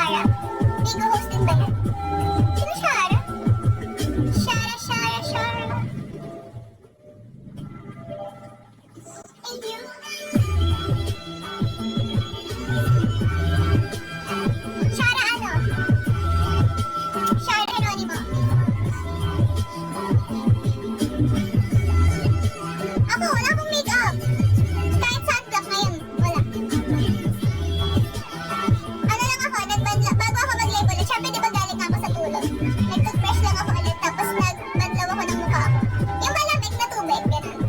Shara? Bigo host din ba yan? Sino Shara? Shara. Thank you. Shara ano? Shara Geronimo. Ako, wala akong make-up. Kahit sunblock ngayon, wala. Ano lang ako, bago ako mag-label, syempre di ba galing ako sa tulog. Nag-toothbrush lang ako ulit, tapos nagbanlaw ako ng mukha ko. Yung malamig na tubig, gano'n.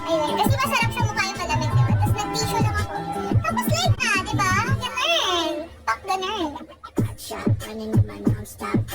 Ayun, kasi masarap sa mukha yung malamig, diba? Tapos nag-tissue lang ako. Tapos light na, diba? Ganun. Fuck ganun. Shot running in my non-stop.